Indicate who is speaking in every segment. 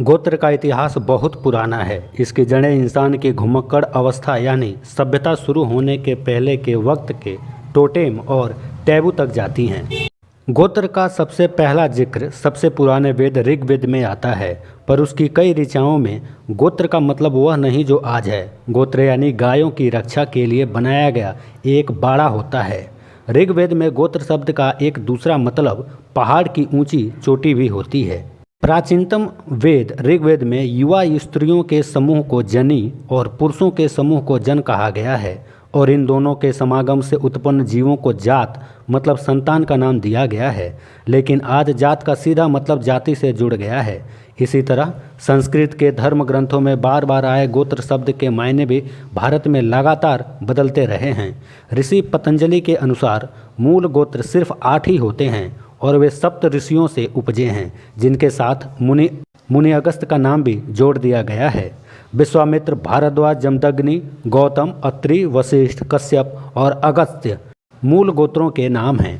Speaker 1: गोत्र का इतिहास बहुत पुराना है। इसकी जड़ें इंसान की घुमक्कड़ अवस्था यानी सभ्यता शुरू होने के पहले के वक्त के टोटेम और टैबू तक जाती हैं। गोत्र का सबसे पहला जिक्र सबसे पुराने वेद ऋग्वेद में आता है, पर उसकी कई ऋचाओं में गोत्र का मतलब वह नहीं जो आज है। गोत्र यानी गायों की रक्षा के लिए बनाया गया एक बाड़ा होता है। ऋग्वेद में गोत्र शब्द का एक दूसरा मतलब पहाड़ की ऊंची चोटी भी होती है। प्राचीनतम वेद ऋग्वेद में युवा स्त्रियों के समूह को जनी और पुरुषों के समूह को जन कहा गया है, और इन दोनों के समागम से उत्पन्न जीवों को जात मतलब संतान का नाम दिया गया है। लेकिन आज जात का सीधा मतलब जाति से जुड़ गया है। इसी तरह संस्कृत के धर्म ग्रंथों में बार बार आए गोत्र शब्द के मायने भी भारत में लगातार बदलते रहे हैं। ऋषि पतंजलि के अनुसार मूल गोत्र सिर्फ 8 ही होते हैं, और वे सप्त ऋषियों से उपजे हैं, जिनके साथ मुनि अगस्त का नाम भी जोड़ दिया गया है। विश्वामित्र, भारद्वाज, जमदग्नि, गौतम, अत्रि, वशिष्ठ, कश्यप और अगस्त्य मूल गोत्रों के नाम हैं।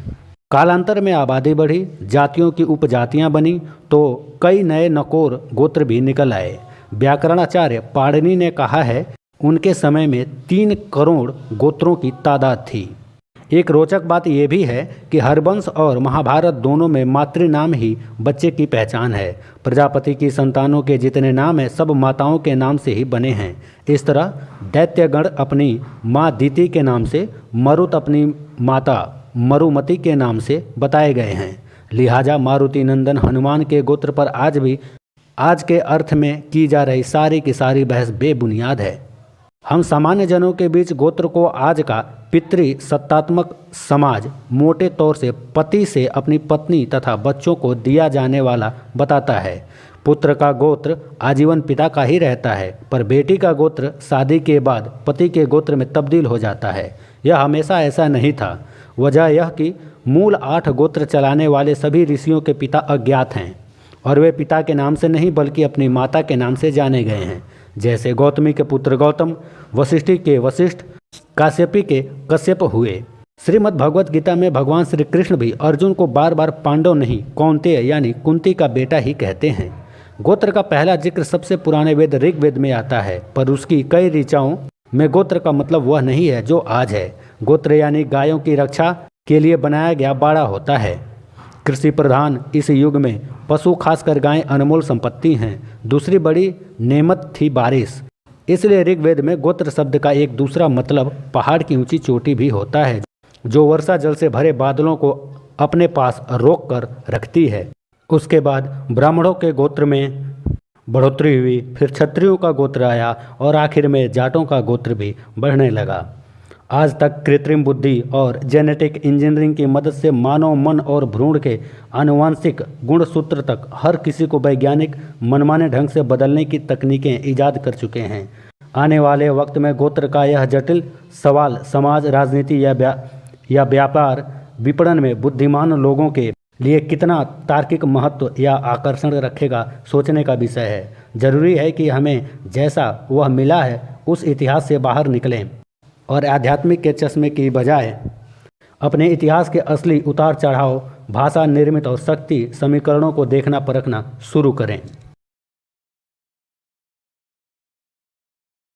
Speaker 1: कालांतर में आबादी बढ़ी, जातियों की उपजातियां बनी, तो कई नए नकोर गोत्र भी निकल आए। व्याकरणाचार्य पाणिनि ने कहा है, उनके समय में 3 करोड़ गोत्रों की तादाद थी। एक रोचक बात यह भी है कि हरवंश और महाभारत दोनों में मातृनाम ही बच्चे की पहचान है। प्रजापति की संतानों के जितने नाम हैं सब माताओं के नाम से ही बने हैं। इस तरह दैत्यगण अपनी माँ दीति के नाम से, मरुत अपनी माता मरुमति के नाम से बताए गए हैं। लिहाजा मारुति नंदन हनुमान के गोत्र पर आज के अर्थ में की जा रही सारी की सारी बहस बेबुनियाद है। हम सामान्य जनों के बीच गोत्र को आज का पितृ सत्तात्मक समाज मोटे तौर से पति से अपनी पत्नी तथा बच्चों को दिया जाने वाला बताता है। पुत्र का गोत्र आजीवन पिता का ही रहता है, पर बेटी का गोत्र शादी के बाद पति के गोत्र में तब्दील हो जाता है। यह हमेशा ऐसा नहीं था। वजह यह कि मूल 8 गोत्र चलाने वाले सभी ऋषियों के पिता अज्ञात हैं, और वे पिता के नाम से नहीं बल्कि अपनी माता के नाम से जाने गए हैं। जैसे गौतमी के पुत्र गौतम, वशिष्ठी के वशिष्ठ, काश्यपी के कश्यप हुए। श्रीमद् भगवत गीता में भगवान श्री कृष्ण भी अर्जुन को बार बार पांडव नहीं कौन्तेय यानी कुंती का बेटा ही कहते हैं। गोत्र का पहला जिक्र सबसे पुराने वेद ऋग्वेद में आता है, पर उसकी कई ऋचाओं में गोत्र का मतलब वह नहीं है जो आज है। गोत्र यानी गायों की रक्षा के लिए बनाया गया बाड़ा होता है। कृषि प्रधान इस युग में पशु खासकर गायें अनमोल संपत्ति हैं। दूसरी बड़ी नेमत थी बारिश, इसलिए ऋग्वेद में गोत्र शब्द का एक दूसरा मतलब पहाड़ की ऊंची चोटी भी होता है, जो वर्षा जल से भरे बादलों को अपने पास रोक कर रखती है। उसके बाद ब्राह्मणों के गोत्र में बढ़ोतरी हुई, फिर क्षत्रियों का गोत्र आया, और आखिर में जाटों का गोत्र भी बढ़ने लगा। आज तक कृत्रिम बुद्धि और जेनेटिक इंजीनियरिंग की मदद से मानव मन और भ्रूण के आनुवांशिक गुणसूत्र तक हर किसी को वैज्ञानिक मनमाने ढंग से बदलने की तकनीकें ईजाद कर चुके हैं। आने वाले वक्त में गोत्र का यह जटिल सवाल समाज, राजनीति या व्यापार विपणन में बुद्धिमान लोगों के लिए कितना तार्किक महत्व या आकर्षण रखेगा, सोचने का विषय है। जरूरी है कि हमें जैसा वह मिला है उस इतिहास से बाहर निकलें और आध्यात्मिक के चश्मे की बजाय अपने इतिहास के असली उतार चढ़ाव, भाषा निर्मित और शक्ति समीकरणों को देखना परखना शुरू करें।